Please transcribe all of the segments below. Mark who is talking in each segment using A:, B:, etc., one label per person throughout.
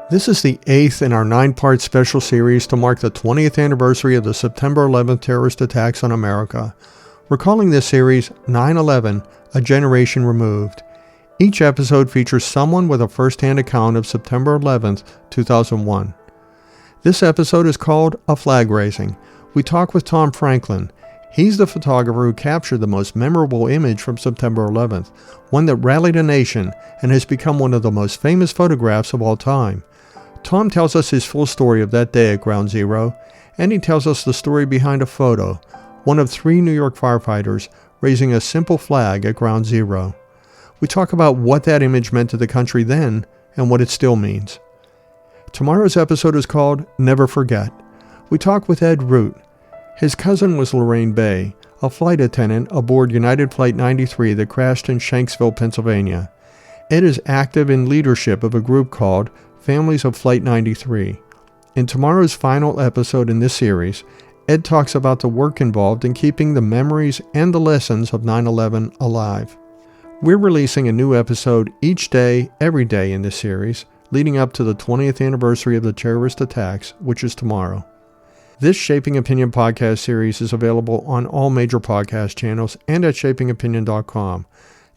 A: This is the 8th in our 9-part special series to mark the 20th anniversary of the September 11th terrorist attacks on America. We're calling this series 9/11, A Generation Removed. Each episode features someone with a first-hand account of September 11th, 2001. This episode is called A Flag Raising. We talk with Tom Franklin. He's the photographer who captured the most memorable image from September 11th, one that rallied a nation and has become one of the most famous photographs of all time. Tom tells us his full story of that day at Ground Zero, and he tells us the story behind a photo, one of 3 New York firefighters raising a simple flag at Ground Zero. We talk about what that image meant to the country then and what it still means. Tomorrow's episode is called Never Forget. We talk with Ed Root. His cousin was Lorraine Bay, a flight attendant aboard United Flight 93 that crashed in Shanksville, Pennsylvania. Ed is active in leadership of a group called Families of Flight 93. In tomorrow's final episode in this series, Ed talks about the work involved in keeping the memories and the lessons of 9/11 alive. We're releasing a new episode each day, every day in this series, leading up to the 20th anniversary of the terrorist attacks, which is tomorrow. This Shaping Opinion podcast series is available on all major podcast channels and at shapingopinion.com.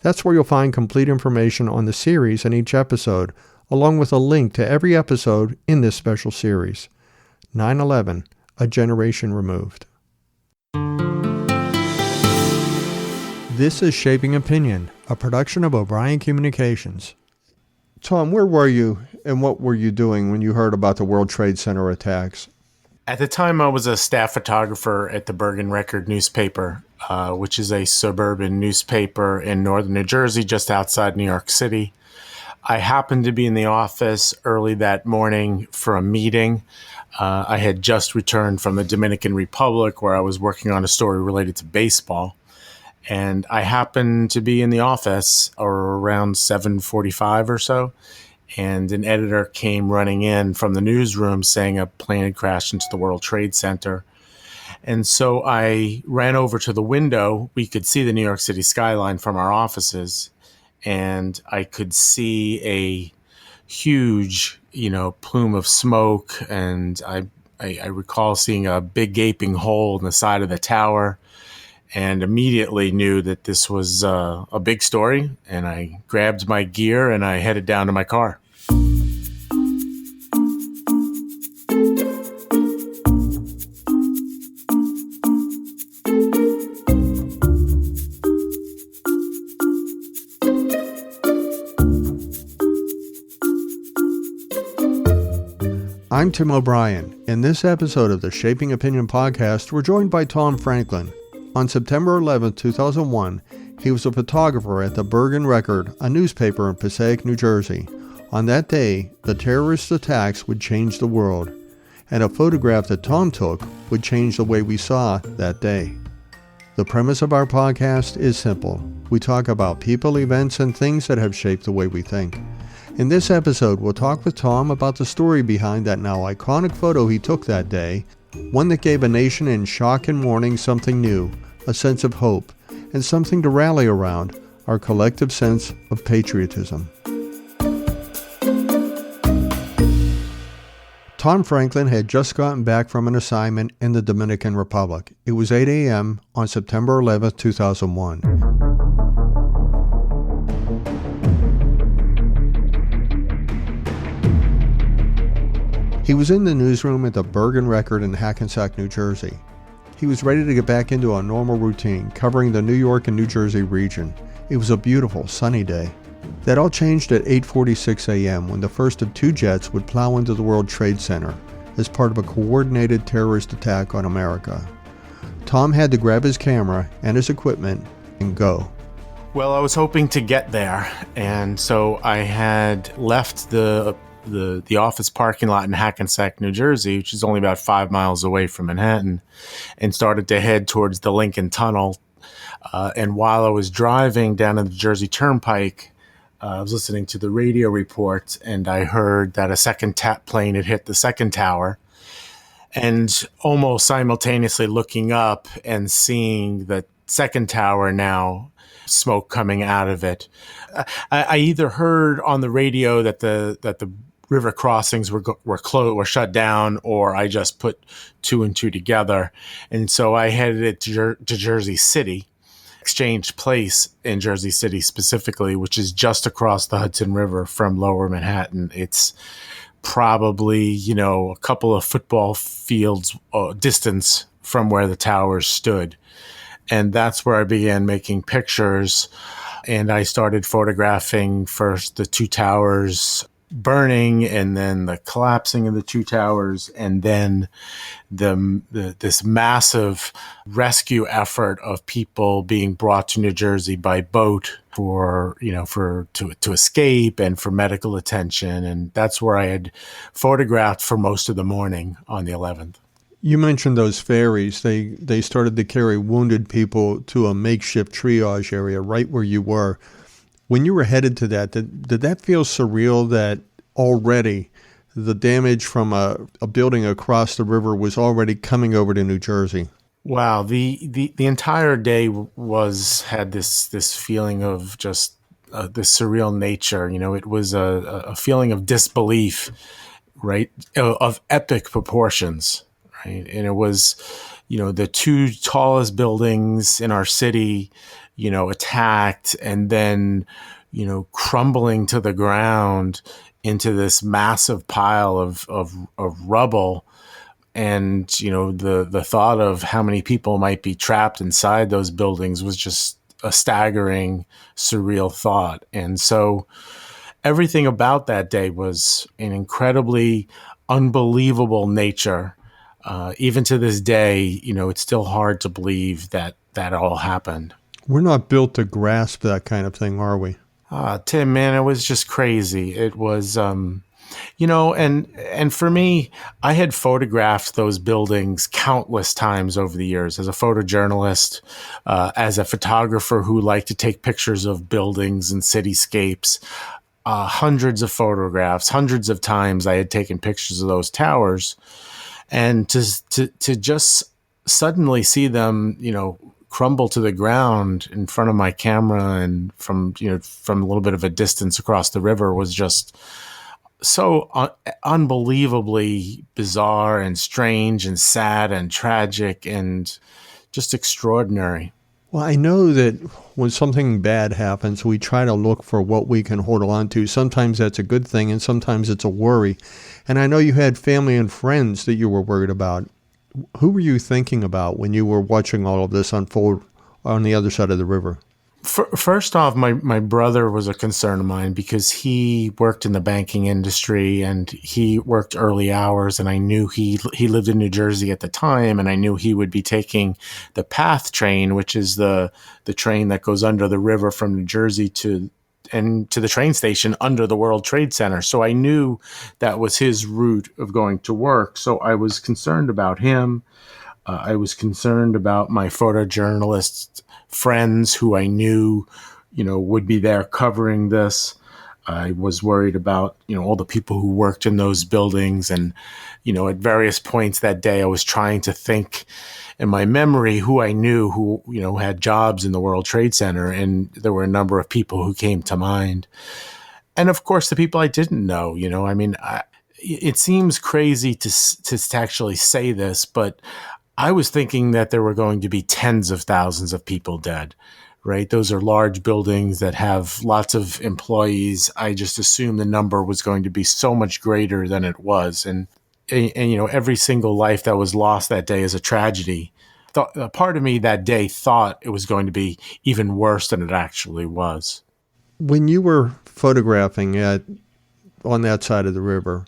A: That's where you'll find complete information on the series and each episode, along with a link to every episode in this special series. 9/11, A Generation Removed. This is Shaping Opinion, a production of O'Brien Communications. Tom, where were you and what were you doing when you heard about the World Trade Center attacks?
B: At the time, I was a staff photographer at the Bergen Record newspaper, which is a suburban newspaper in northern New Jersey, just outside New York City. I happened to be in the office early that morning for a meeting. I had just returned from the Dominican Republic, where I was working on a story related to baseball. And I happened to be in the office around 7:45 or so. And an editor came running in from the newsroom saying a plane had crashed into the World Trade Center. And so I ran over to the window. We could see the New York City skyline from our offices. And I could see a huge, plume of smoke. And I recall seeing a big gaping hole in the side of the tower and immediately knew that this was a big story. And I grabbed my gear and I headed down to my car.
A: I'm Tim O'Brien. In this episode of the Shaping Opinion podcast, we're joined by Tom Franklin. On September 11, 2001, he was a photographer at the Bergen Record, a newspaper in Passaic, New Jersey. On that day, the terrorist attacks would change the world, and a photograph that Tom took would change the way we saw that day. The premise of our podcast is simple. We talk about people, events, and things that have shaped the way we think. In this episode, we'll talk with Tom about the story behind that now iconic photo he took that day, one that gave a nation in shock and mourning something new, a sense of hope, and something to rally around, our collective sense of patriotism. Tom Franklin had just gotten back from an assignment in the Dominican Republic. It was 8 a.m. on September 11, 2001. He was in the newsroom at the Bergen Record in Hackensack, New Jersey. He was ready to get back into a normal routine, covering the New York and New Jersey region. It was a beautiful, sunny day. That all changed at 8:46 a.m. when the first of 2 jets would plow into the World Trade Center as part of a coordinated terrorist attack on America. Tom had to grab his camera and his equipment and go.
B: Well, I was hoping to get there, and so I had left the office parking lot in Hackensack, New Jersey, which is only about 5 miles away from Manhattan, and started to head towards the Lincoln Tunnel. And while I was driving down the Jersey Turnpike, I was listening to the radio report, and I heard that a second plane had hit the second tower. And almost simultaneously looking up and seeing the second tower now, smoke coming out of it. I either heard on the radio that the river crossings were closed, were shut down, or I just put two and two together. And so I headed to Jersey City, Exchange Place in Jersey City specifically, which is just across the Hudson River from Lower Manhattan. It's probably, a couple of football fields distance from where the towers stood. And that's where I began making pictures. And I started photographing first the two towers burning, and then the collapsing of the two towers, and then this massive rescue effort of people being brought to New Jersey by boat to escape and for medical attention. And that's where I had photographed for most of the morning on the 11th.
A: You mentioned those ferries. They started to carry wounded people to a makeshift triage area right where you were. When you were headed to that, did that feel surreal that already the damage from a building across the river was already coming over to New Jersey?
B: Wow, the entire day had this feeling of just this surreal nature. It was a feeling of disbelief, right, of epic proportions. Right. And it was, the two tallest buildings in our city, attacked and then, crumbling to the ground into this massive pile of rubble. And, the thought of how many people might be trapped inside those buildings was just a staggering, surreal thought. And so everything about that day was an incredibly unbelievable nature. Even to this day, it's still hard to believe that all happened.
A: We're not built to grasp that kind of thing, are we?
B: Tim, man, it was just crazy. It was, and for me, I had photographed those buildings countless times over the years as a photojournalist, as a photographer who liked to take pictures of buildings and cityscapes. Hundreds of photographs, hundreds of times I had taken pictures of those towers. And to just suddenly see them, crumble to the ground in front of my camera and from a little bit of a distance across the river was just so unbelievably bizarre and strange and sad and tragic and just extraordinary.
A: Well, I know that when something bad happens, we try to look for what we can hold on to. Sometimes that's a good thing, and sometimes it's a worry. And I know you had family and friends that you were worried about. Who were you thinking about when you were watching all of this unfold on the other side of the river?
B: First off, my brother was a concern of mine because he worked in the banking industry and he worked early hours, and I knew he lived in New Jersey at the time, and I knew he would be taking the PATH train, which is the train that goes under the river from New Jersey to the train station under the World Trade Center. So I knew that was his route of going to work. So I was concerned about him. I was concerned about my photojournalist friends who I knew, would be there covering this. I was worried about, all the people who worked in those buildings. And, at various points that day, I was trying to think in my memory who I knew who, had jobs in the World Trade Center. And there were a number of people who came to mind. And of course, the people I didn't know, it seems crazy to actually say this, but I was thinking that there were going to be tens of thousands of people dead, right? Those are large buildings that have lots of employees. I just assumed the number was going to be so much greater than it was. And every single life that was lost that day is a tragedy. A part of me that day thought it was going to be even worse than it actually was.
A: When you were photographing on that side of the river,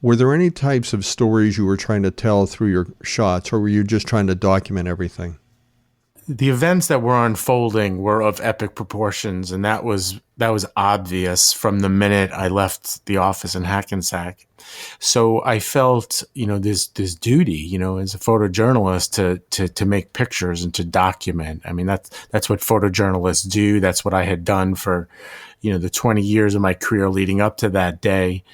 A: were there any types of stories you were trying to tell through your shots, or were you just trying to document everything?
B: The events that were unfolding were of epic proportions, and that was obvious from the minute I left the office in Hackensack. So I felt, this duty, as a photojournalist to make pictures and to document. I mean, that's what photojournalists do. That's what I had done for, the 20 years of my career leading up to that day.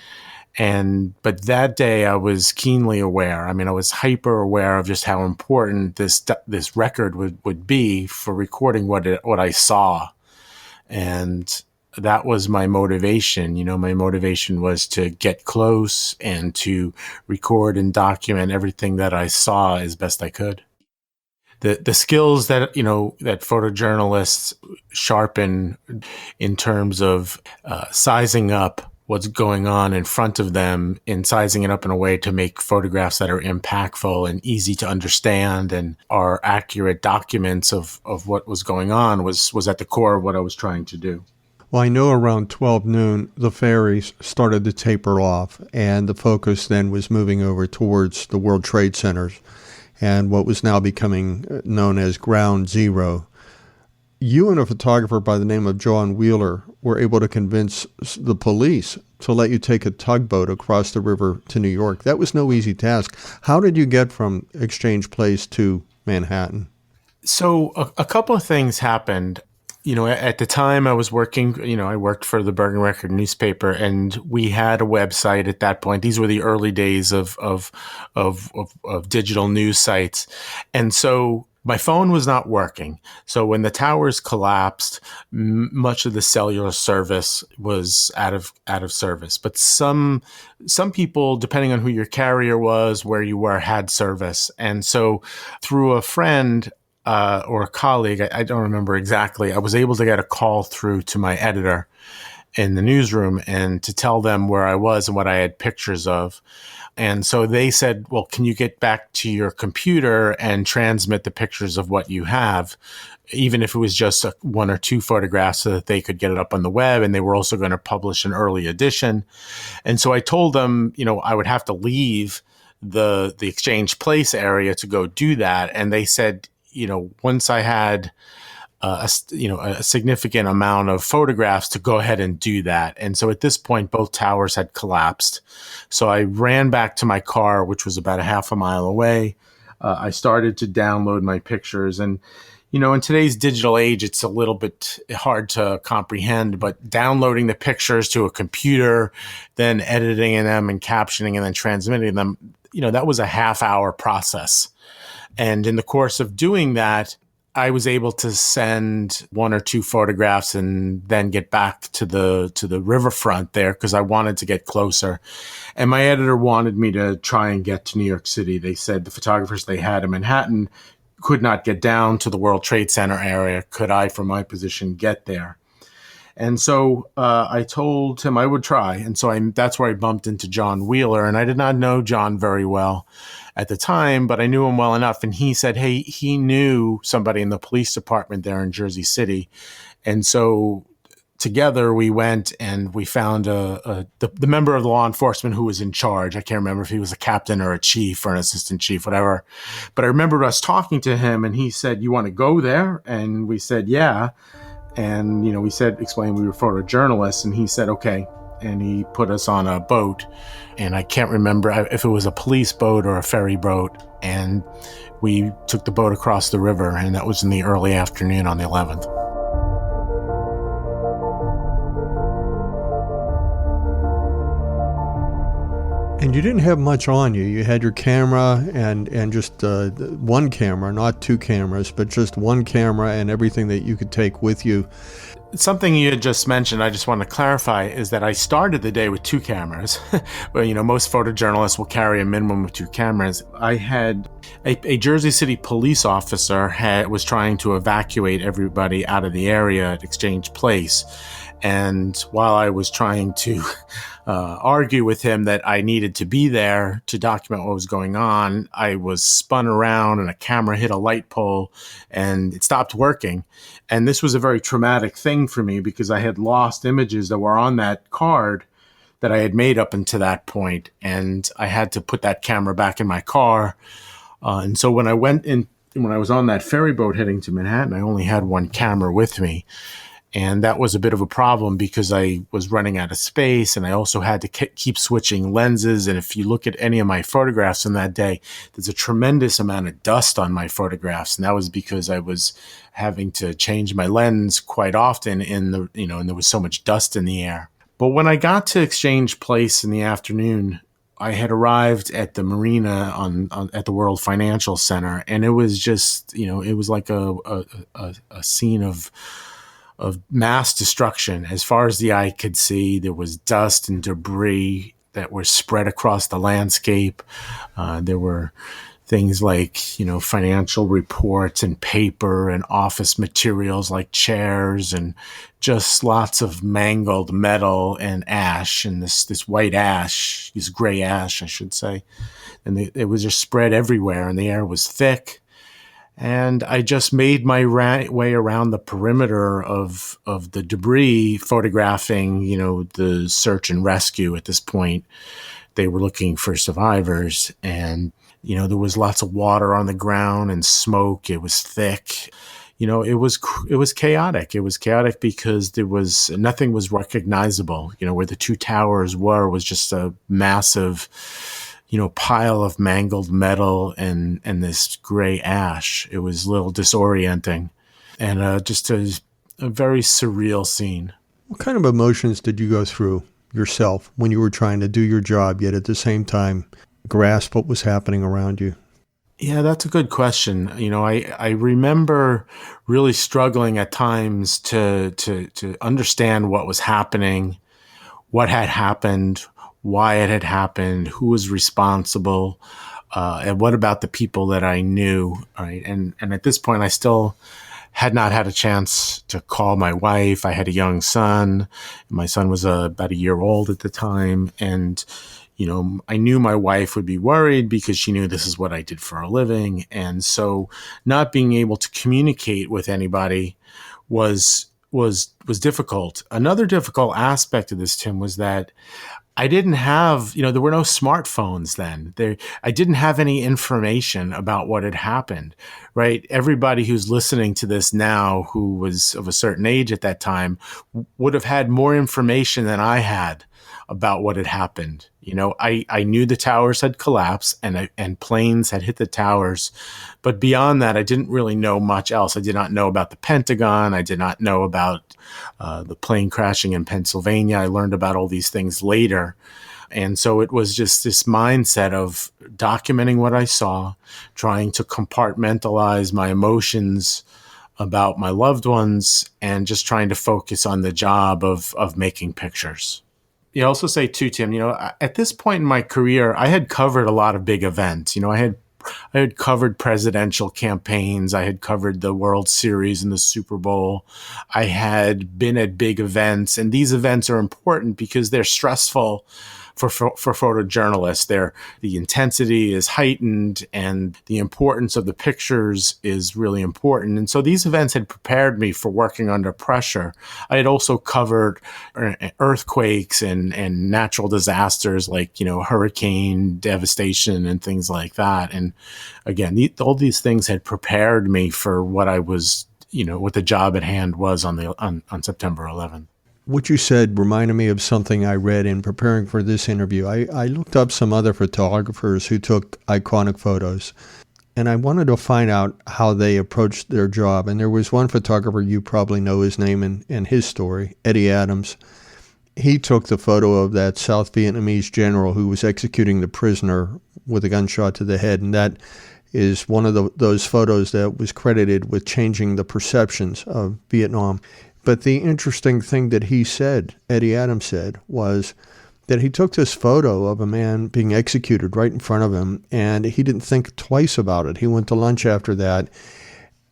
B: But that day I was keenly aware. I mean, I was hyper aware of just how important this record would be for recording what I saw. And that was my motivation. My motivation was to get close and to record and document everything that I saw as best I could. The skills that that photojournalists sharpen in terms of sizing up what's going on in front of them and sizing it up in a way to make photographs that are impactful and easy to understand and are accurate documents of what was going on was at the core of what I was trying to do.
A: Well, I know around 12 noon, the ferries started to taper off, and the focus then was moving over towards the World Trade Centers and what was now becoming known as Ground Zero. You and a photographer by the name of John Wheeler were able to convince the police to let you take a tugboat across the river to New York. That was no easy task. How did you get from Exchange Place to Manhattan?
B: So a couple of things happened. At the time I was working, I worked for the Bergen Record newspaper, and we had a website at that point. These were the early days of digital news sites. And so my phone was not working. So when the towers collapsed, much of the cellular service was out of service. But some people, depending on who your carrier was, where you were, had service. And so through a friend, or a colleague, I don't remember exactly, I was able to get a call through to my editor in the newsroom and to tell them where I was and what I had pictures of. And so they said, well, can you get back to your computer and transmit the pictures of what you have, even if it was just one or two photographs, so that they could get it up on the web. And they were also going to publish an early edition. And so I told them, I would have to leave the Exchange Place area to go do that. And they said, once I had a significant amount of photographs, to go ahead and do that. And so at this point, both towers had collapsed. So I ran back to my car, which was about a half a mile away. I started to download my pictures. And, in today's digital age, it's a little bit hard to comprehend, but downloading the pictures to a computer, then editing them and captioning and then transmitting them, that was a half-hour process. And in the course of doing that, I was able to send one or two photographs and then get back to the riverfront there because I wanted to get closer. And my editor wanted me to try and get to New York City. They said the photographers they had in Manhattan could not get down to the World Trade Center area. Could I, from my position, get there? And so I told him I would try. And so that's where I bumped into John Wheeler. And I did not know John very well at the time, but I knew him well enough. And he said, hey, he knew somebody in the police department there in Jersey City. And so together we went and we found the member of the law enforcement who was in charge. I can't remember if he was a captain or a chief or an assistant chief, whatever. But I remember us talking to him and he said, you want to go there? And we said, yeah. And, we explained we were photojournalists, and he said, okay. And he put us on a boat, and I can't remember if it was a police boat or a ferry boat. And we took the boat across the river, and that was in the early afternoon on the 11th.
A: And you didn't have much on you. You had your camera and just one camera, not two cameras, but just one camera and everything that you could take with you.
B: Something you had just mentioned, I just want to clarify, is that I started the day with two cameras. Well, most photojournalists will carry a minimum of two cameras. I had a Jersey City police officer was trying to evacuate everybody out of the area at Exchange Place. And while I was trying to argue with him that I needed to be there to document what was going on, I was spun around and a camera hit a light pole and it stopped working. And this was a very traumatic thing for me because I had lost images that were on that card that I had made up until that point. And I had to put that camera back in my car. And so when I was on that ferry boat heading to Manhattan, I only had one camera with me. And that was a bit of a problem because I was running out of space and I also had to keep switching lenses. And if you look at any of my photographs on that day, there's a tremendous amount of dust on my photographs. And that was because I was having to change my lens quite often and there was so much dust in the air. But when I got to Exchange Place in the afternoon, I had arrived at the marina at the World Financial Center. And it was just, it was like a scene of of mass destruction. As far as the eye could see, there was dust and debris that were spread across the landscape. There were things like, financial reports and paper and office materials like chairs, and just lots of mangled metal and ash, and this white ash, this gray ash, I should say. And it was just spread everywhere, and the air was thick. And I just made my way around the perimeter of the debris, photographing, the search and rescue. At this point, they were looking for survivors, and there was lots of water on the ground and smoke. It was thick. It was chaotic. It was chaotic because nothing was recognizable. Where the two towers were was just a massive, pile of mangled metal and this gray ash. It was a little disorienting, and just a very surreal scene.
A: What kind of emotions did you go through yourself when you were trying to do your job, yet at the same time grasp what was happening around you?
B: Yeah, that's a good question. I remember really struggling at times to understand what was happening, what had happened, why it had happened, who was responsible, and what about the people that I knew. Right, and at this point, I still had not had a chance to call my wife. I had a young son. My son was about a year old at the time, and I knew my wife would be worried because she knew this is what I did for a living. And so not being able to communicate with anybody was difficult. Another difficult aspect of this, Tim, was that I didn't have, there were no smartphones then. I didn't have any information about what had happened, right? Everybody who's listening to this now, who was of a certain age at that time, would have had more information than I had about what had happened. I knew the towers had collapsed and planes had hit the towers. But beyond that, I didn't really know much else. I did not know about the Pentagon. I did not know about the plane crashing in Pennsylvania. I learned about all these things later. And so it was just this mindset of documenting what I saw, trying to compartmentalize my emotions about my loved ones, and just trying to focus on the job of making pictures. You also say too, Tim, at this point in my career, I had covered a lot of big events. I had covered presidential campaigns. I had covered the World Series and the Super Bowl. I had been at big events, and these events are important because they're stressful for photojournalists. The intensity is heightened, and the importance of the pictures is really important. And so these events had prepared me for working under pressure. I had also covered earthquakes and natural disasters like, hurricane devastation and things like that. And again, all these things had prepared me for what I was, what the job at hand was on September 11th.
A: What you said reminded me of something I read in preparing for this interview. I looked up some other photographers who took iconic photos, and I wanted to find out how they approached their job. And there was one photographer, you probably know his name and his story, Eddie Adams. He took the photo of that South Vietnamese general who was executing the prisoner with a gunshot to the head, and that is one of those photos that was credited with changing the perceptions of Vietnam. But the interesting thing that he said, Eddie Adams said, was that he took this photo of a man being executed right in front of him, and he didn't think twice about it. He went to lunch after that,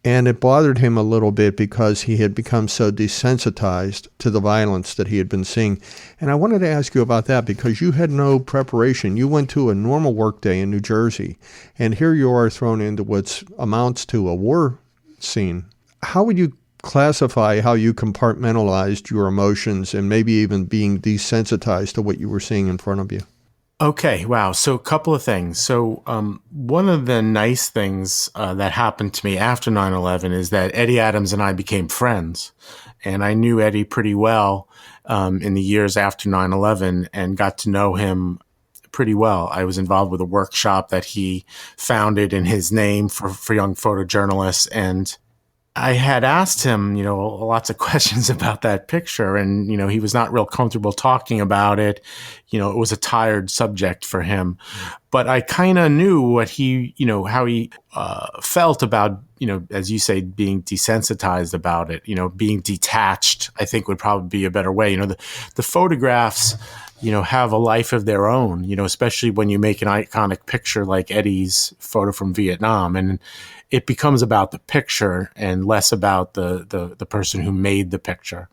A: and it bothered him a little bit because he had become so desensitized to the violence that he had been seeing. And I wanted to ask you about that because you had no preparation. You went to a normal workday in New Jersey, and here you are thrown into what amounts to a war scene. How would you classify how you compartmentalized your emotions and maybe even being desensitized to what you were seeing in front of you?
B: Okay, wow. So a couple of things. So one of the nice things that happened to me after 9/11 is that Eddie Adams and I became friends. And I knew Eddie pretty well in the years after 9/11 and got to know him pretty well. I was involved with a workshop that he founded in his name for young photojournalists, and I had asked him, lots of questions about that picture, and, he was not real comfortable talking about it. It was a tired subject for him, but I kind of knew what he, how he felt about as you say, being desensitized about it, being detached, I think would probably be a better way. The photographs, have a life of their own, especially when you make an iconic picture like Eddie's photo from Vietnam, and it becomes about the picture and less about the person who made the picture.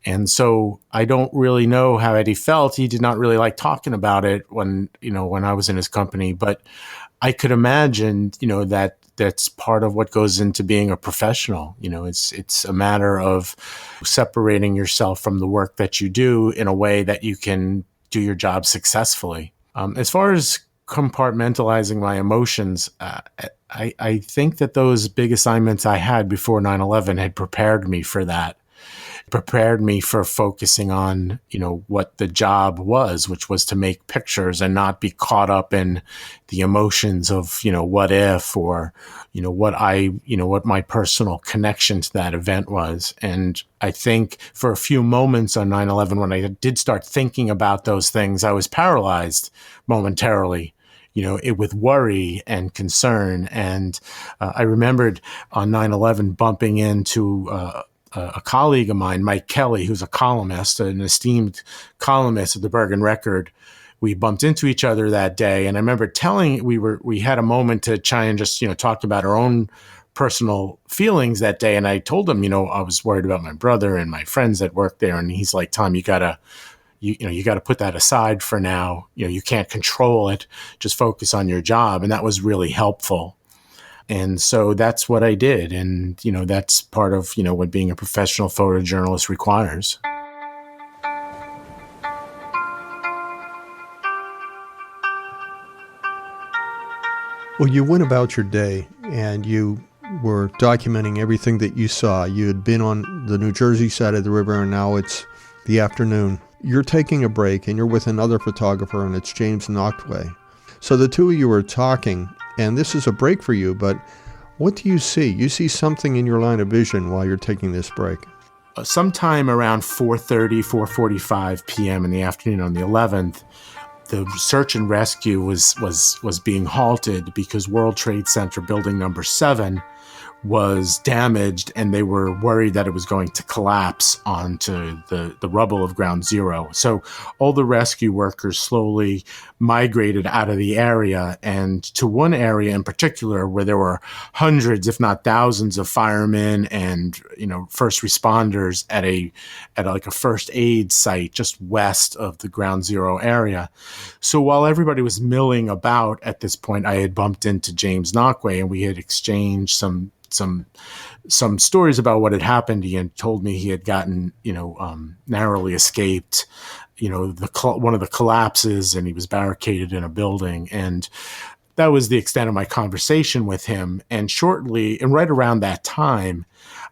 B: And so I don't really know how Eddie felt. He did not really like talking about it when I was in his company, but I could imagine, that's part of what goes into being a professional. It's a matter of separating yourself from the work that you do in a way that you can do your job successfully. As far as compartmentalizing my emotions, I think that those big assignments I had before 9/11 had prepared me for that. Prepared me for focusing on, what the job was, which was to make pictures and not be caught up in the emotions of, what if, or, what my personal connection to that event was. And I think for a few moments on 9/11, when I did start thinking about those things, I was paralyzed momentarily, with worry and concern. And I remembered on 9/11 bumping into a colleague of mine, Mike Kelly, who's a columnist, an esteemed columnist at the Bergen Record. We bumped into each other that day, and I remember we had a moment to try and just talk about our own personal feelings that day. And I told him, I was worried about my brother and my friends that worked there, and he's like, "Tom, you gotta put that aside for now. You can't control it. Just focus on your job." And that was really helpful. And so that's what I did. And, that's part of, what being a professional photojournalist requires.
A: Well, you went about your day and you were documenting everything that you saw. You had been on the New Jersey side of the river, and now it's the afternoon. You're taking a break and you're with another photographer, and it's James Noctway. So the two of you are talking, and this is a break for you, but what do you see? You see something in your line of vision while you're taking this break.
B: Sometime around 4:30, 4:45 p.m. in the afternoon on the 11th, the search and rescue was being halted because World Trade Center building number 7 was damaged, and they were worried that it was going to collapse onto the rubble of Ground Zero. So all the rescue workers slowly migrated out of the area, and to one area in particular where there were hundreds, if not thousands, of firemen and first responders at a first aid site just west of the Ground Zero area. So while everybody was milling about at this point, I had bumped into James Noctway, and we had exchanged some stories about what had happened. He had told me he had gotten, narrowly escaped, one of the collapses, and he was barricaded in a building. And that was the extent of my conversation with him. And shortly, and right around that time,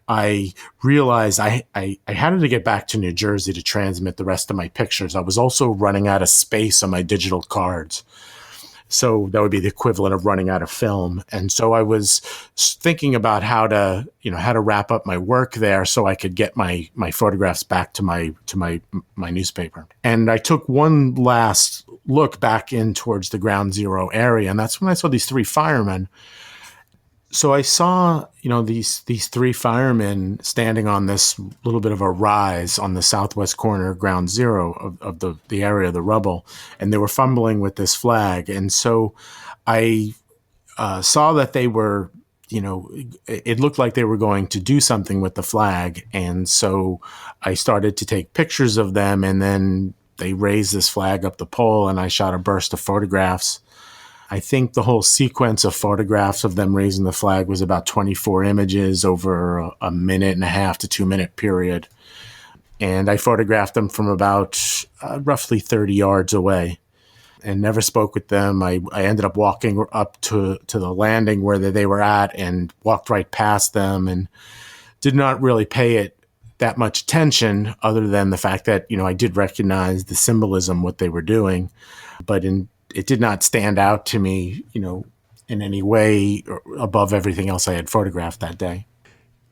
B: I realized I had to get back to New Jersey to transmit the rest of my pictures. I was also running out of space on my digital cards. So that would be the equivalent of running out of film. And so I was thinking about how to wrap up my work there so I could get my photographs back to my newspaper. And I took one last look back in towards the Ground Zero area. And that's when I saw these 3 firemen. So I saw, these 3 firemen standing on this little bit of a rise on the southwest corner of Ground Zero of the area of the rubble, and they were fumbling with this flag. And so I saw that they were, it looked like they were going to do something with the flag. And so I started to take pictures of them, and then they raised this flag up the pole, and I shot a burst of photographs. I think the whole sequence of photographs of them raising the flag was about 24 images over a minute and a half to 2 minute period. And I photographed them from about roughly 30 yards away and never spoke with them. I ended up walking up to the landing where they were at and walked right past them and did not really pay it that much attention other than the fact that, I did recognize the symbolism, what they were doing. But it did not stand out to me, in any way above everything else I had photographed that day.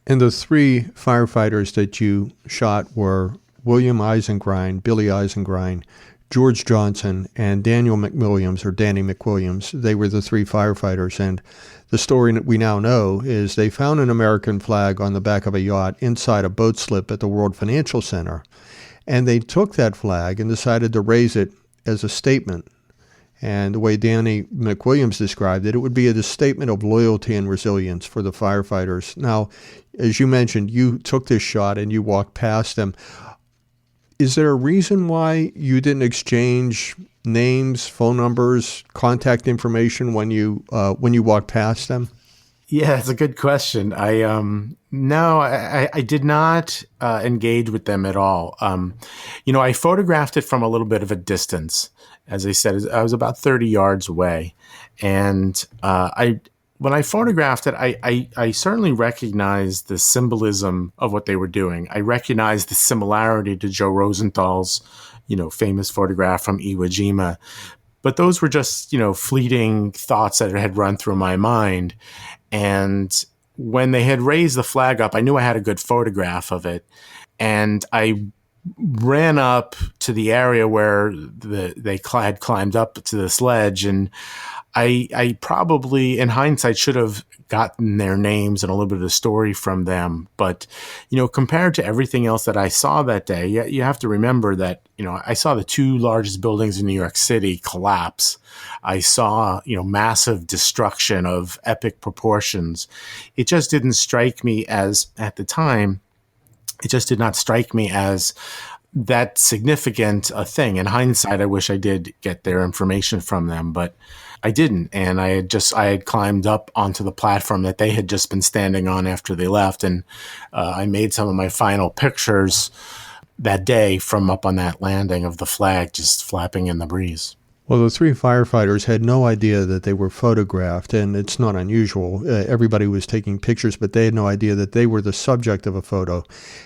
A: And the 3 firefighters that you shot were William Eisengrein, Billy Eisengrein, George Johnson and Daniel McWilliams, or Danny McWilliams. They were the three firefighters. And the story that we now know is they found an American flag on the back of a yacht inside a boat slip at the World Financial Center. And they took that flag and decided to raise it as a statement. And the way Danny McWilliams described it, it would be a statement of loyalty and resilience for the firefighters. Now, as you mentioned, you took this shot and you walked past them. Is there a reason why you didn't exchange names, phone numbers, contact information when you walked past them?
B: Yeah, it's a good question. No, I did not engage with them at all. I photographed it from a little bit of a distance. As I said, I was about 30 yards away. And when I photographed it, I certainly recognized the symbolism of what they were doing. I recognized the similarity to Joe Rosenthal's, famous photograph from Iwo Jima. But those were just, fleeting thoughts that had run through my mind. And when they had raised the flag up, I knew I had a good photograph of it. And I ran up to the area where they had climbed up to this ledge. And I probably, in hindsight, should have gotten their names and a little bit of the story from them. But, compared to everything else that I saw that day, you have to remember that, I saw the two largest buildings in New York City collapse. I saw, massive destruction of epic proportions. It just didn't strike me as, at the time, it just did not strike me as that significant a thing. In hindsight, I wish I did get their information from them, but I didn't. And I had climbed up onto the platform that they had just been standing on after they left. And I made some of my final pictures that day from up on that landing of the flag just flapping in the breeze.
A: Well, the three firefighters had no idea that they were photographed, and it's not unusual. Everybody was taking pictures, but they had no idea that they were the subject of a photo.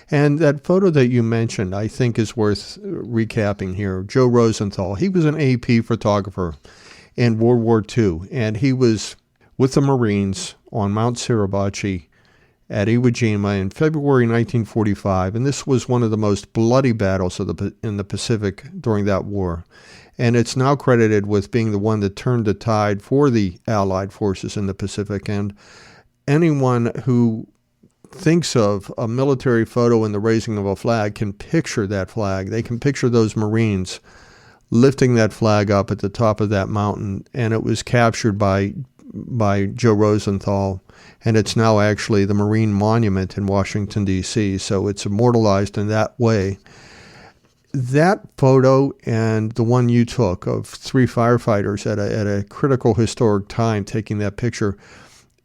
A: And that photo that you mentioned, I think, is worth recapping here. Joe Rosenthal, he was an AP photographer in World War II, and he was with the Marines on Mount Suribachi at Iwo Jima in February 1945, and this was one of the most bloody battles in the Pacific during that war. And it's now credited with being the one that turned the tide for the Allied forces in the Pacific. And anyone who thinks of a military photo in the raising of a flag can picture that flag. They can picture those Marines lifting that flag up at the top of that mountain. And it was captured by Joe Rosenthal. And it's now actually the Marine Monument in Washington, D.C. So it's immortalized in that way. That photo and the one you took of three firefighters at a critical historic time taking that picture,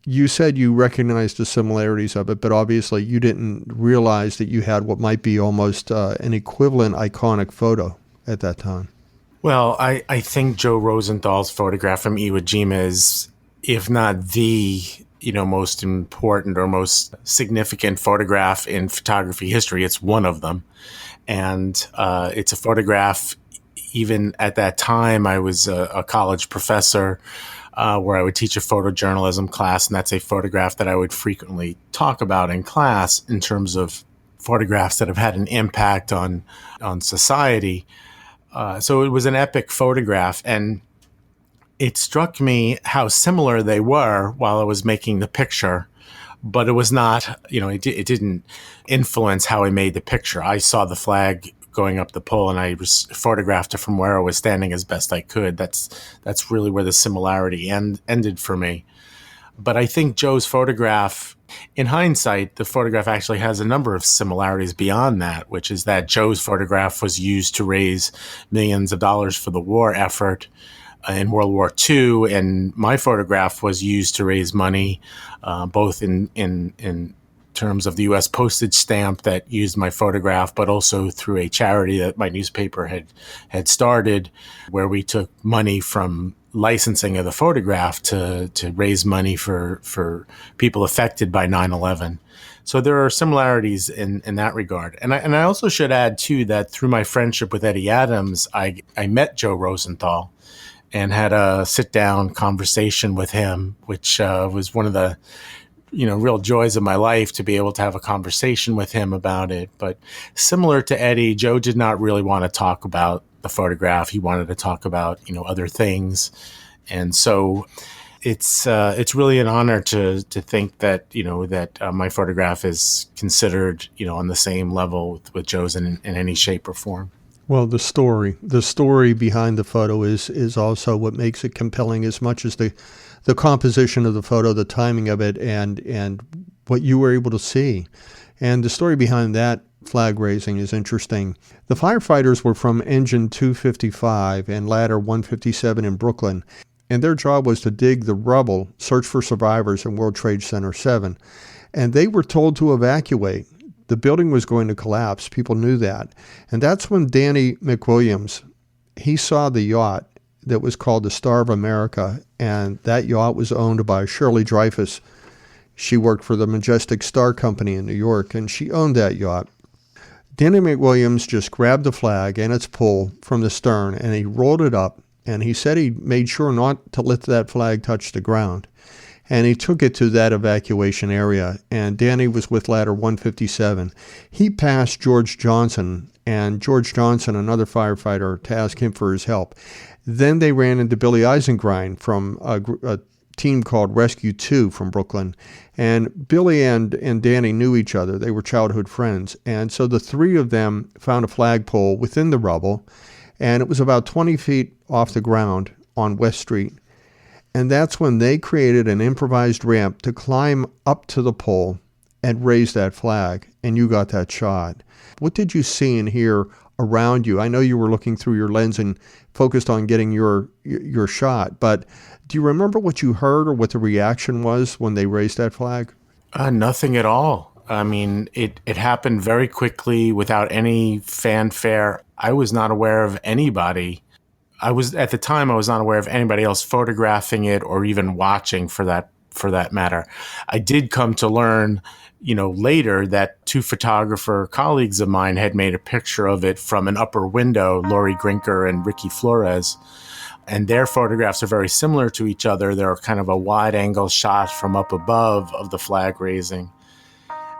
A: you said you recognized the similarities of it, but obviously you didn't realize that you had what might be almost an equivalent iconic photo at that time.
B: Well, I think Joe Rosenthal's photograph from Iwo Jima is, if not the most important or most significant photograph in photography history, it's one of them. And it's a photograph, even at that time, I was a college professor where I would teach a photojournalism class, and that's a photograph that I would frequently talk about in class in terms of photographs that have had an impact on society. So it was an epic photograph, and it struck me how similar they were while I was making the picture. But it was not, it didn't influence how I made the picture. I saw the flag going up the pole, and I photographed it from where I was standing as best I could. That's really where the similarity ended for me. But I think Joe's photograph, in hindsight, the photograph actually has a number of similarities beyond that, which is that Joe's photograph was used to raise millions of dollars for the war effort in World War II, and my photograph was used to raise money, both in terms of the U.S. postage stamp that used my photograph, but also through a charity that my newspaper had started, where we took money from licensing of the photograph to raise money for people affected by 9/11. So there are similarities in that regard. And I also should add, too, that through my friendship with Eddie Adams, I met Joe Rosenthal and had a sit-down conversation with him, which was one of the real joys of my life, to be able to have a conversation with him about it. But similar to Eddie, Joe did not really want to talk about the photograph. He wanted to talk about, other things. And so it's really an honor to think that, my photograph is considered, on the same level with Joe's in any shape or form.
A: Well, the story behind the photo is also what makes it compelling, as much as the composition of the photo, the timing of it, and what you were able to see. And the story behind that flag raising is interesting. The firefighters were from Engine 255 and Ladder 157 in Brooklyn, and their job was to dig the rubble, search for survivors in World Trade Center 7. And they were told to evacuate. The building was going to collapse. People knew that. And that's when Danny McWilliams, he saw the yacht that was called the Star of America, and that yacht was owned by Shirley Dreyfus. She worked for the Majestic Star Company in New York, and she owned that yacht. Danny McWilliams just grabbed the flag and its pole from the stern, and he rolled it up, and he said he made sure not to let that flag touch the ground. And he took it to that evacuation area, and Danny was with Ladder 157. He passed George Johnson, and George Johnson, another firefighter, to ask him for his help. Then they ran into Billy Eisengrein from a team called Rescue 2 from Brooklyn. And Billy and Danny knew each other. They were childhood friends. And so the three of them found a flagpole within the rubble, and it was about 20 feet off the ground on West Street. And that's when they created an improvised ramp to climb up to the pole and raise that flag, and you got that shot. What did you see and hear around you? I know you were looking through your lens and focused on getting your shot, but do you remember what you heard or what the reaction was when they raised that flag?
B: Nothing at all. I mean, it happened very quickly without any fanfare. I was not aware of anybody. At the time, I was not aware of anybody else photographing it or even watching, for that matter. I did come to learn, later, that two photographer colleagues of mine had made a picture of it from an upper window, Lori Grinker and Ricky Flores. And their photographs are very similar to each other. They're kind of a wide angle shot from up above of the flag raising.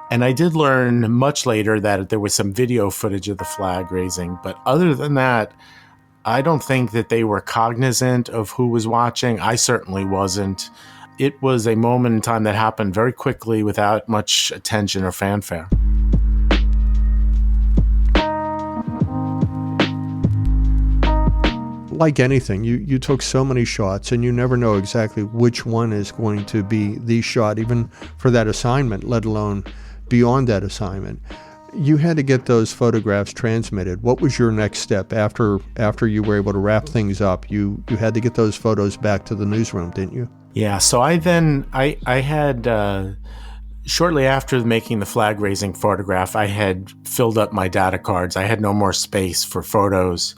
B: And I did learn much later that there was some video footage of the flag raising. But other than that, I don't think that they were cognizant of who was watching. I certainly wasn't. It was a moment in time that happened very quickly without much attention or fanfare.
A: Like anything, you took so many shots, and you never know exactly which one is going to be the shot, even for that assignment, let alone beyond that assignment. You had to get those photographs transmitted. What was your next step after you were able to wrap things up? You had to get those photos back to the newsroom, didn't you?
B: Yeah. So I had shortly after making the flag raising photograph, I had filled up my data cards. I had no more space for photos.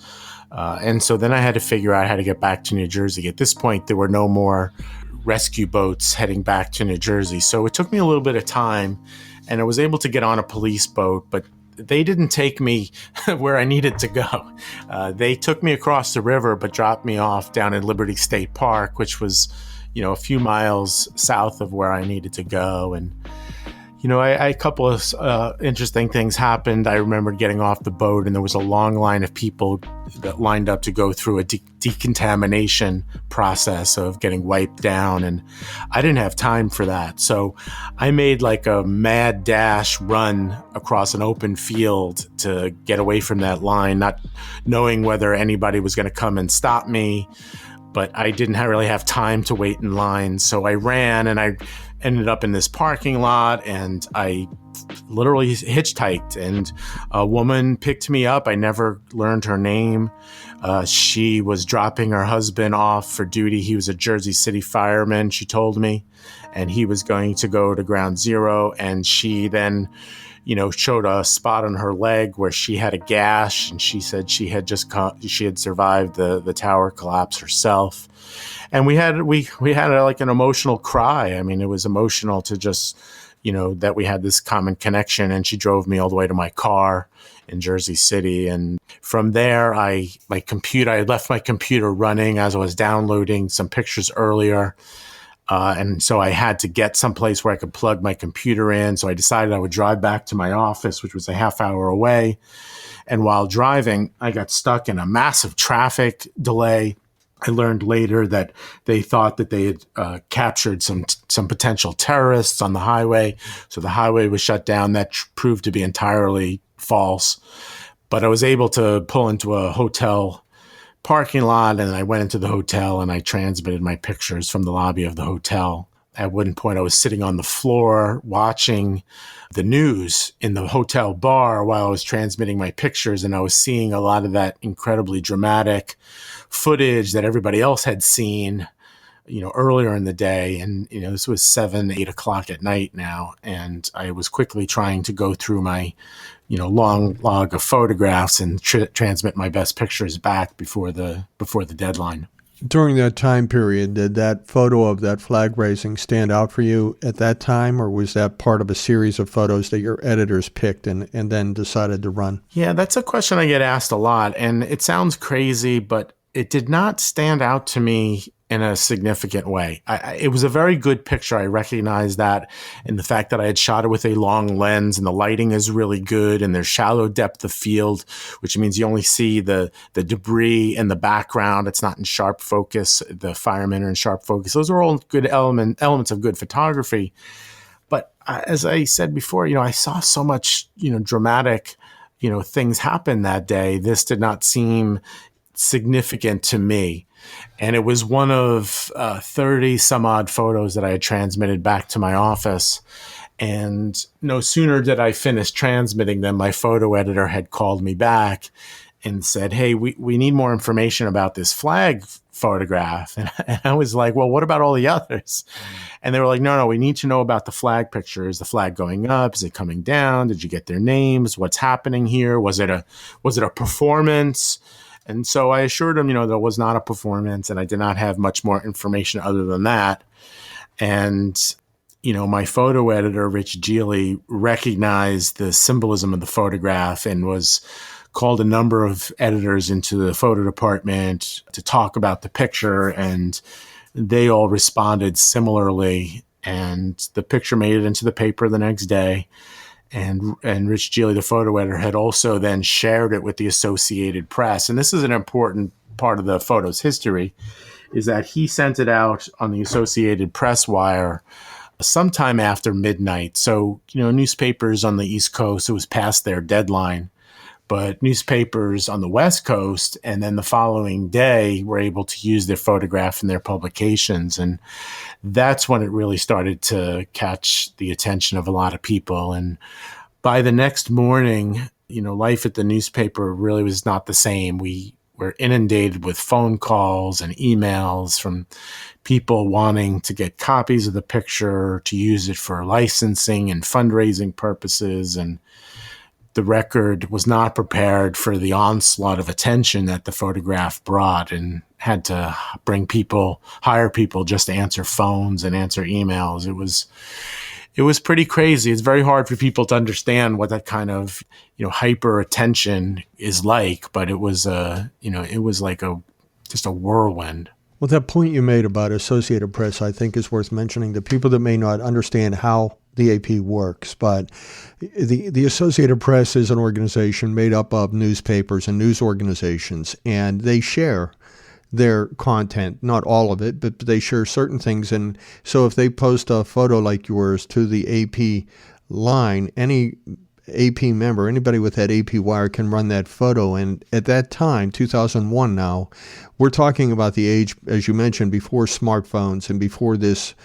B: And so then I had to figure out how to get back to New Jersey. At this point, there were no more rescue boats heading back to New Jersey. So it took me a little bit of time, and I was able to get on a police boat, but they didn't take me where I needed to go. They took me across the river, but dropped me off down in Liberty State Park, which was, a few miles south of where I needed to go. And, a couple of interesting things happened. I remember getting off the boat, and there was a long line of people that lined up to go through a decontamination process of getting wiped down. And I didn't have time for that. So I made like a mad dash run across an open field to get away from that line, not knowing whether anybody was going to come and stop me. But I didn't really have time to wait in line. So I ran, and I ended up in this parking lot, and I literally hitchhiked, and a woman picked me up. I never learned her name. She was dropping her husband off for duty. He was a Jersey City fireman, she told me, and he was going to go to Ground Zero. And she then, showed a spot on her leg where she had a gash, and she said she had survived the tower collapse herself. And we had like an emotional cry. I mean, it was emotional to just, that we had this common connection. And she drove me all the way to my car in Jersey City. And from there, I left my computer running as I was downloading some pictures earlier. And so I had to get someplace where I could plug my computer in. So I decided I would drive back to my office, which was a half hour away. And while driving, I got stuck in a massive traffic delay. I learned later that they thought that they had captured some potential terrorists on the highway. So the highway was shut down. That proved to be entirely false. But I was able to pull into a hotel parking lot, and I went into the hotel and I transmitted my pictures from the lobby of the hotel. At one point, I was sitting on the floor watching the news in the hotel bar while I was transmitting my pictures, and I was seeing a lot of that incredibly dramatic footage that everybody else had seen, earlier in the day. And, this was 7, 8 o'clock at night now. And I was quickly trying to go through my, long log of photographs and transmit my best pictures back before the deadline.
A: During that time period, did that photo of that flag raising stand out for you at that time, or was that part of a series of photos that your editors picked and then decided to run?
B: Yeah, that's a question I get asked a lot, and it sounds crazy, but it did not stand out to me in a significant way. It was a very good picture. I recognized that in the fact that I had shot it with a long lens and the lighting is really good and there's shallow depth of field, which means you only see the debris in the background. It's not in sharp focus. The firemen are in sharp focus. Those are all good elements of good photography. But as I said before, I saw so much, dramatic, things happen that day. This did not seem significant to me. And it was one of 30 some odd photos that I had transmitted back to my office. And no sooner did I finish transmitting them, my photo editor had called me back and said, hey, we need more information about this flag photograph. And I was like, well, what about all the others? And they were like, no, we need to know about the flag picture. Is the flag going up? Is it coming down? Did you get their names? What's happening here? Was it a performance? And so I assured him, there was not a performance and I did not have much more information other than that. And, my photo editor, Rich Geely, recognized the symbolism of the photograph and was called a number of editors into the photo department to talk about the picture. And they all responded similarly. And the picture made it into the paper the next day. And Rich Geely, the photo editor, had also then shared it with the Associated Press. And this is an important part of the photo's history, is that he sent it out on the Associated Press wire sometime after midnight. So, newspapers on the East Coast, it was past their deadline. But newspapers on the West Coast and then the following day were able to use their photograph in their publications. And that's when it really started to catch the attention of a lot of people. And by the next morning, life at the newspaper really was not the same. We were inundated with phone calls and emails from people wanting to get copies of the picture, to use it for licensing and fundraising purposes. And the Record was not prepared for the onslaught of attention that the photograph brought and had to hire people just to answer phones and answer emails. It was pretty crazy. It's very hard for people to understand what that kind of, hyper attention is like, but it was just a whirlwind.
A: Well, that point you made about Associated Press, I think, is worth mentioning. The people that may not understand how the AP works, but the Associated Press is an organization made up of newspapers and news organizations, and they share their content, not all of it, but they share certain things. And so if they post a photo like yours to the AP line, any AP member, anybody with that AP wire can run that photo. And at that time, 2001 now, we're talking about the age, as you mentioned, before smartphones and before this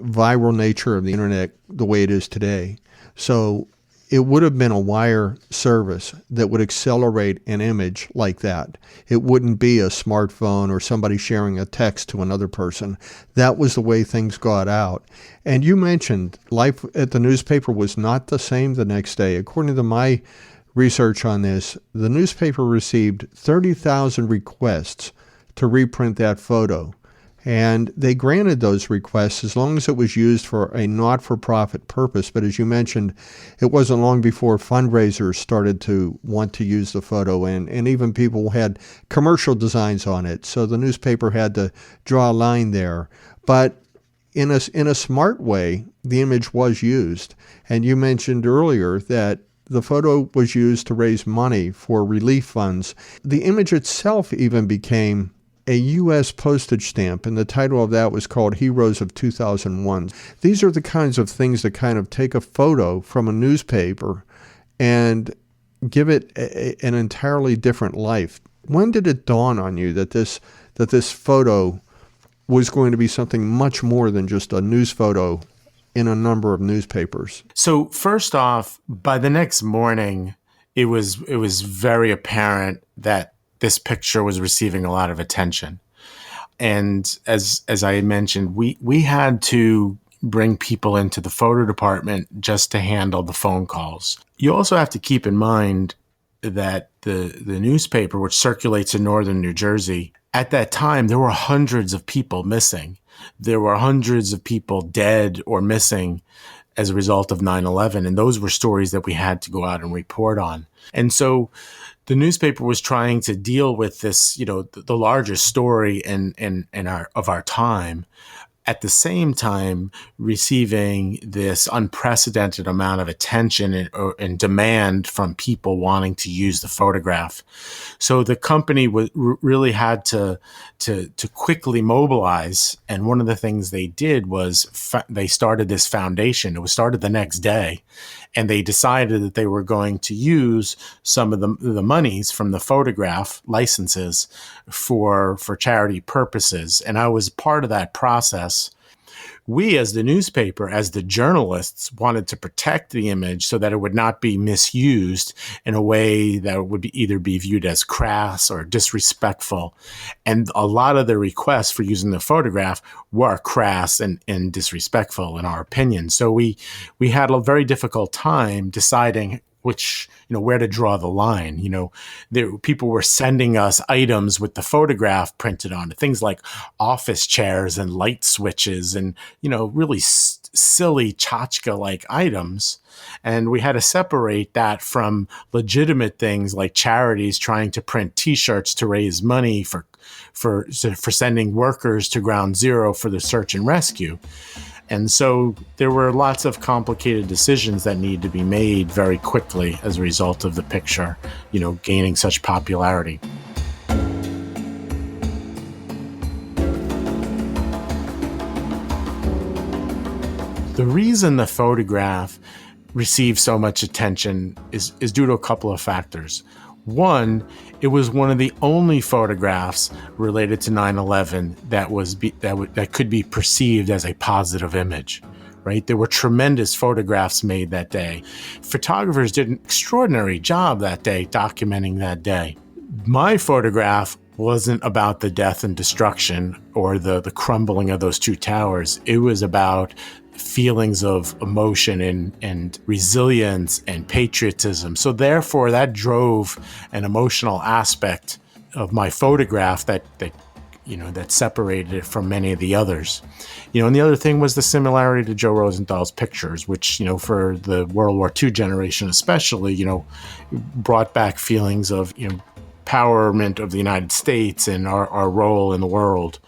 A: viral nature of the internet the way it is today. So it would have been a wire service that would accelerate an image like that. It wouldn't be a smartphone or somebody sharing a text to another person. That was the way things got out. And you mentioned life at the newspaper was not the same the next day. According to my research on this, the newspaper received 30,000 requests to reprint that photo. And they granted those requests as long as it was used for a not-for-profit purpose. But as you mentioned, it wasn't long before fundraisers started to want to use the photo, and even people had commercial designs on it. So the newspaper had to draw a line there. But in a smart way, the image was used. And you mentioned earlier that the photo was used to raise money for relief funds. The image itself even became a U.S. postage stamp, and the title of that was called Heroes of 2001. These are the kinds of things that kind of take a photo from a newspaper and give it an entirely different life. When did it dawn on you that this photo was going to be something much more than just a news photo in a number of newspapers?
B: So first off, by the next morning, it was very apparent that this picture was receiving a lot of attention. And as I mentioned, we had to bring people into the photo department just to handle the phone calls. You also have to keep in mind that the newspaper, which circulates in northern New Jersey, at that time, there were hundreds of people missing. There were hundreds of people dead or missing as a result of 9/11. And those were stories that we had to go out and report on. And so the newspaper was trying to deal with this, the largest story of our time, at the same time receiving this unprecedented amount of attention and demand from people wanting to use the photograph. So the company really had to quickly mobilize. And one of the things they did was they started this foundation. It was started the next day. And they decided that they were going to use some of the monies from the photograph licenses for charity purposes. And I was part of that process. We, as the newspaper, as the journalists, wanted to protect the image so that it would not be misused in a way that would either be viewed as crass or disrespectful. And a lot of the requests for using the photograph were crass and disrespectful, in our opinion. So we had a very difficult time deciding where to draw the line. People were sending us items with the photograph printed on it, things like office chairs and light switches and, really silly tchotchke-like items. And we had to separate that from legitimate things like charities trying to print T-shirts to raise money for sending workers to Ground Zero for the search and rescue. And so there were lots of complicated decisions that need to be made very quickly as a result of the picture, gaining such popularity. The reason the photograph received so much attention is due to a couple of factors. One, it was one of the only photographs related to 9/11 that could be perceived as a positive image, right? There were tremendous photographs made that day. Photographers did an extraordinary job that day documenting that day. My photograph wasn't about the death and destruction or the crumbling of those two towers. It was about feelings of emotion and resilience and patriotism. So therefore, that drove an emotional aspect of my photograph that separated it from many of the others. And the other thing was the similarity to Joe Rosenthal's pictures, which, for the World War II generation especially, brought back feelings of, empowerment of the United States and our role in the world.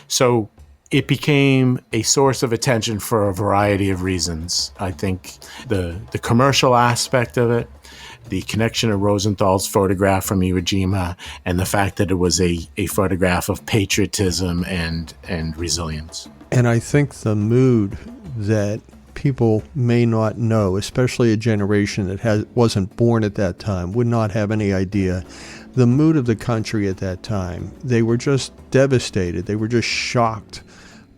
B: So it became a source of attention for a variety of reasons. I think the commercial aspect of it, the connection of Rosenthal's photograph from Iwo Jima, and the fact that it was a photograph of patriotism and resilience.
A: And I think the mood that people may not know, especially a generation that wasn't born at that time, would not have any idea. The mood of the country at that time, they were just devastated. They were just shocked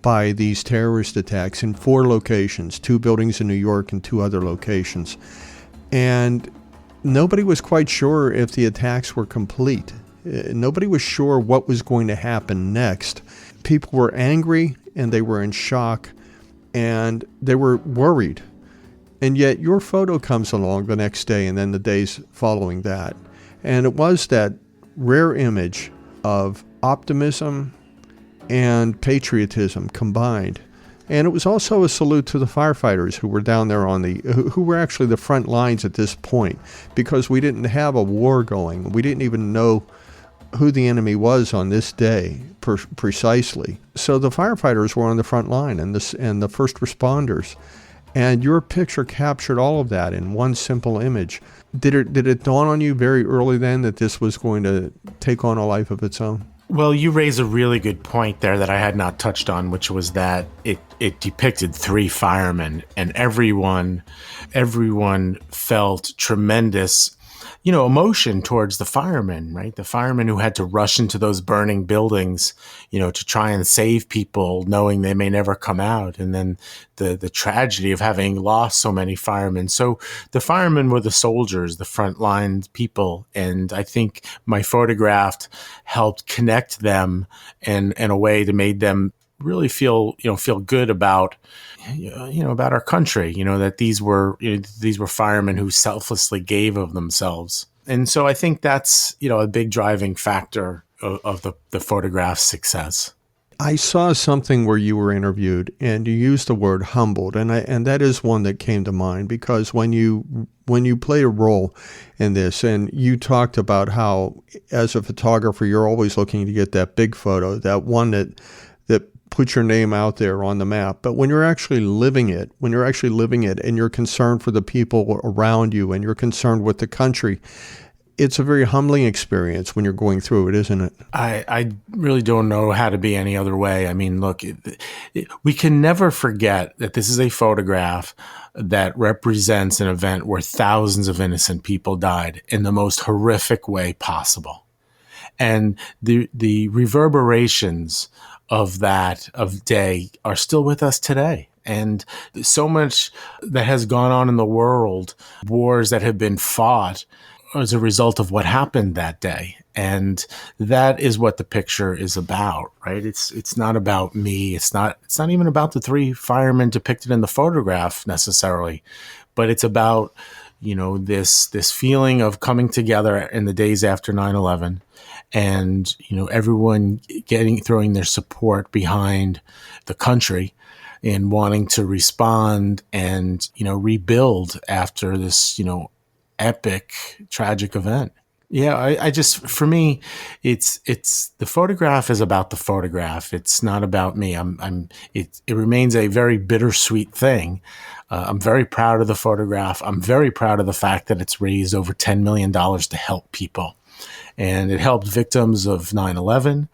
A: by these terrorist attacks in 4 locations, 2 buildings in New York and 2 other locations. And nobody was quite sure if the attacks were complete. Nobody was sure what was going to happen next. People were angry and they were in shock and they were worried. And yet your photo comes along the next day and then the days following that. And it was that rare image of optimism and patriotism combined. And it was also a salute to the firefighters who were down there who were actually the front lines at this point, because we didn't have a war going. We didn't even know who the enemy was on this day precisely. So the firefighters were on the front line, and the first responders. And your picture captured all of that in one simple image. Did it dawn on you very early then that this was going to take on a life of its own?
B: Well, you raise a really good point there that I had not touched on, which was that it depicted 3 firemen, and everyone felt tremendous, emotion towards the firemen, right? The firemen who had to rush into those burning buildings, to try and save people, knowing they may never come out. And then the tragedy of having lost so many firemen. So the firemen were the soldiers, the frontline people. And I think my photograph helped connect them in a way that made them really feel good about, about our country, that these were firemen who selflessly gave of themselves. And so I think that's, a big driving factor of the photograph's success.
A: I saw something where you were interviewed and you used the word humbled, and that is one that came to mind because when you played a role in this and you talked about how as a photographer you're always looking to get that big photo, that one that puts your name out there on the map. But when you're actually living it, and you're concerned for the people around you and you're concerned with the country, it's a very humbling experience when you're going through it, isn't it?
B: I really don't know how to be any other way. I mean, look, we can never forget that this is a photograph that represents an event where thousands of innocent people died in the most horrific way possible. And the reverberations of that day are still with us today. And so much that has gone on in the world, wars that have been fought as a result of what happened that day. And that is what the picture is about, right? It's not about me. It's not even about the 3 firemen depicted in the photograph necessarily, but it's about, this feeling of coming together in the days after 9/11 and, everyone throwing their support behind the country and wanting to respond and, rebuild after this, epic, tragic event. Yeah, I just, for me, it's the photograph is about the photograph. It's not about me. It remains a very bittersweet thing. I'm very proud of the photograph. I'm very proud of the fact that it's raised over $10 million to help people. And it helped victims of 9/11.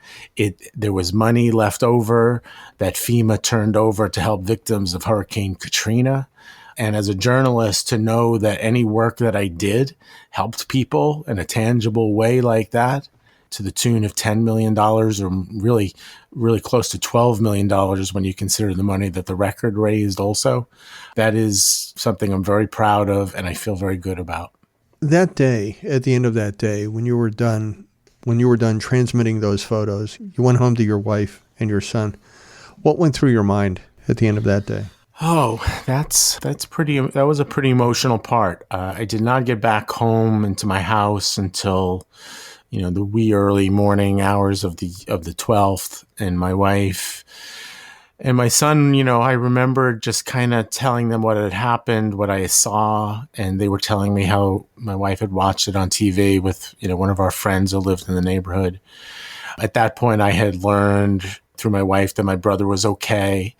B: There was money left over that FEMA turned over to help victims of Hurricane Katrina. And as a journalist, to know that any work that I did helped people in a tangible way like that, to the tune of $10 million, or really, really close to $12 million when you consider the money that the record raised also, that is something I'm very proud of and I feel very good about.
A: That day, at the end of that day, when you were done transmitting those photos, you went home to your wife and your son. What went through your mind at the end of that day?
B: Oh, that was a pretty emotional part. I did not get back home into my house until, the wee early morning hours of the 12th, and my wife and my son, I remember just kind of telling them what had happened, what I saw, and they were telling me how my wife had watched it on TV with, one of our friends who lived in the neighborhood. At that point, I had learned through my wife that my brother was okay,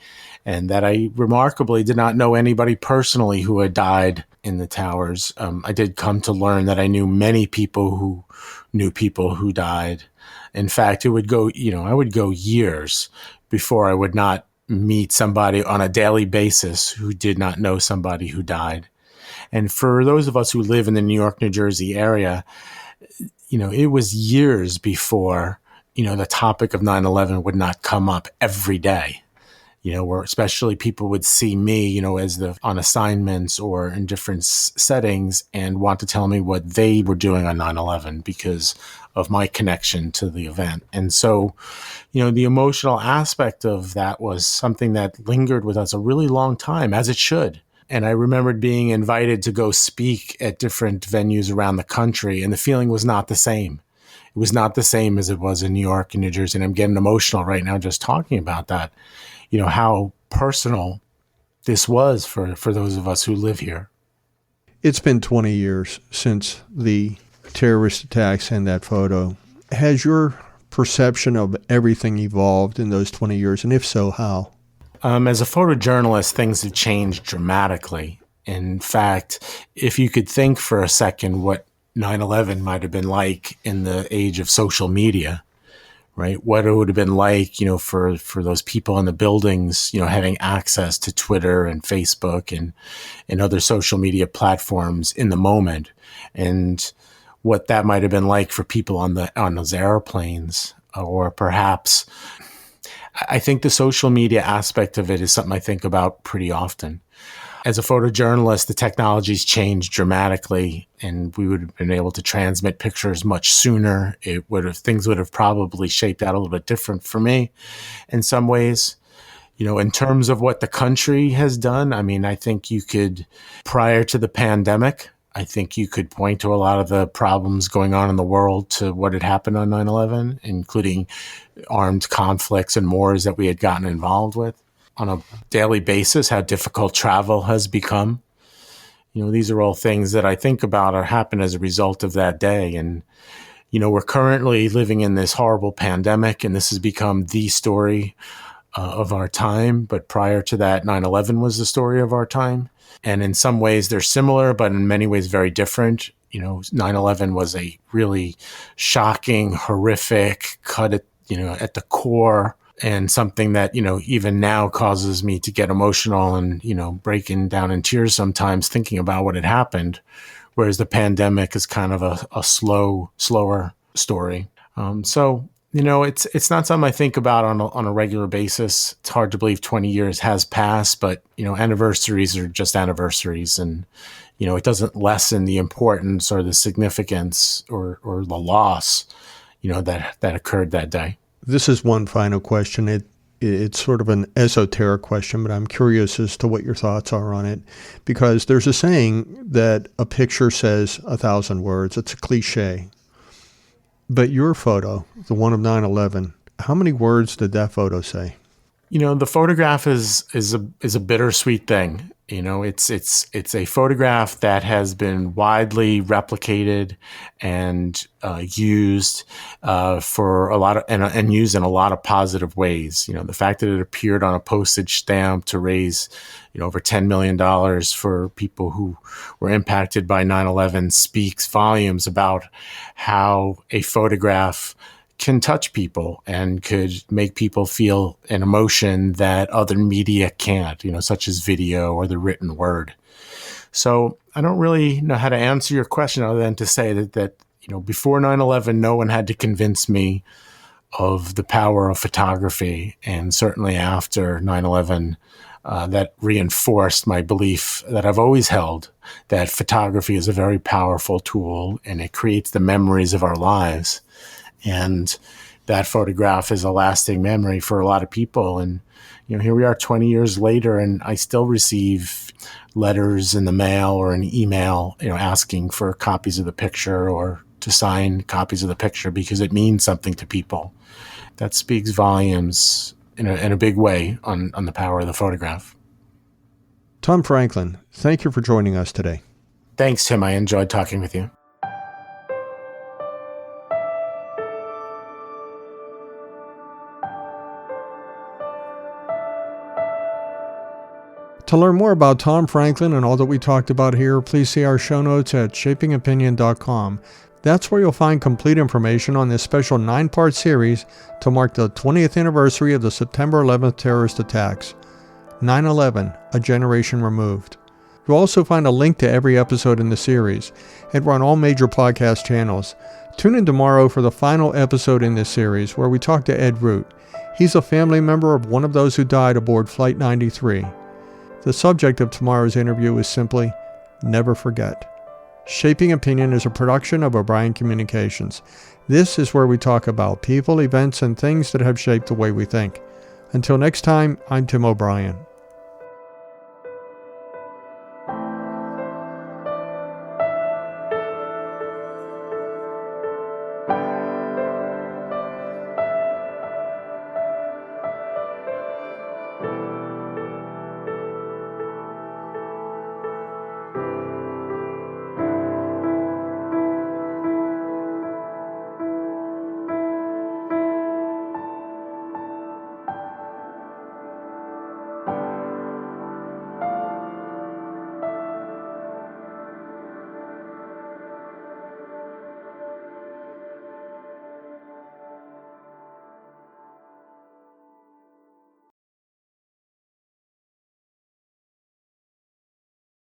B: and that I remarkably did not know anybody personally who had died in the towers. I did come to learn that I knew many people who knew people who died. In fact, I would go years before I would not meet somebody on a daily basis who did not know somebody who died. And for those of us who live in the New York, New Jersey area, it was years before, the topic of 9/11 would not come up every day. Where especially people would see me, as on assignments or in different settings and want to tell me what they were doing on 9/11 because of my connection to the event. And so, the emotional aspect of that was something that lingered with us a really long time, as it should. And I remembered being invited to go speak at different venues around the country, and the feeling was not the same. It was not the same as it was in New York and New Jersey. And I'm getting emotional right now just talking about that. How personal this was for those of us who live here.
A: It's been 20 years since the terrorist attacks and that photo. Has your perception of everything evolved in those 20 years? And if so, how?
B: As a photojournalist, things have changed dramatically. In fact, if you could think for a second what 9/11 might have been like in the age of social media, right? What it would have been like, for those people in the buildings, having access to Twitter and Facebook and other social media platforms in the moment, and what that might have been like for people on those airplanes, or perhaps, I think the social media aspect of it is something I think about pretty often. As a photojournalist, the technology's changed dramatically, and we would have been able to transmit pictures much sooner. Things would have probably shaped out a little bit different for me in some ways. In terms of what the country has done, I think prior to the pandemic, I think you could point to a lot of the problems going on in the world to what had happened on 9/11, including armed conflicts and wars that we had gotten involved with on a daily basis, how difficult travel has become. These are all things that I think about or happen as a result of that day. And, we're currently living in this horrible pandemic, and this has become the story of our time. But prior to that, 9/11 was the story of our time. And in some ways they're similar, but in many ways very different. 9/11 was a really shocking, horrific, cut at the core, and something that, even now causes me to get emotional and, breaking down in tears sometimes thinking about what had happened. Whereas the pandemic is kind of a slower story. It's not something I think about on a regular basis. It's hard to believe 20 years has passed, but, anniversaries are just anniversaries. And, it doesn't lessen the importance or the significance or the loss, that occurred that day.
A: This is one final question. It's sort of an esoteric question, but I'm curious as to what your thoughts are on it. Because there's a saying that a picture says 1,000 words. It's a cliche. But your photo, the one of 9/11, how many words did that photo say?
B: The photograph is a bittersweet thing. It's a photograph that has been widely replicated and used for a lot of and used in a lot of positive ways. The fact that it appeared on a postage stamp to raise over $10 million for people who were impacted by 9/11 speaks volumes about how a photograph can touch people and could make people feel an emotion that other media can't, such as video or the written word. So I don't really know how to answer your question other than to say that before 9/11, no one had to convince me of the power of photography. And certainly after 9/11, that reinforced my belief that I've always held, that photography is a very powerful tool and it creates the memories of our lives. And that photograph is a lasting memory for a lot of people. And, here we are 20 years later, and I still receive letters in the mail or an email, asking for copies of the picture or to sign copies of the picture because it means something to people. That speaks volumes in a big way on the power of the photograph.
A: Tom Franklin, thank you for joining us today.
B: Thanks, Tim. I enjoyed talking with you.
A: To learn more about Tom Franklin and all that we talked about here, please see our show notes at shapingopinion.com. That's where you'll find complete information on this special 9-part series to mark the 20th anniversary of the September 11th terrorist attacks. 9/11, A Generation Removed. You'll also find a link to every episode in the series, and we're on all major podcast channels. Tune in tomorrow for the final episode in this series, where we talk to Ed Root. He's a family member of one of those who died aboard Flight 93. The subject of tomorrow's interview is simply, never forget. Shaping Opinion is a production of O'Brien Communications. This is where we talk about people, events, and things that have shaped the way we think. Until next time, I'm Tim O'Brien.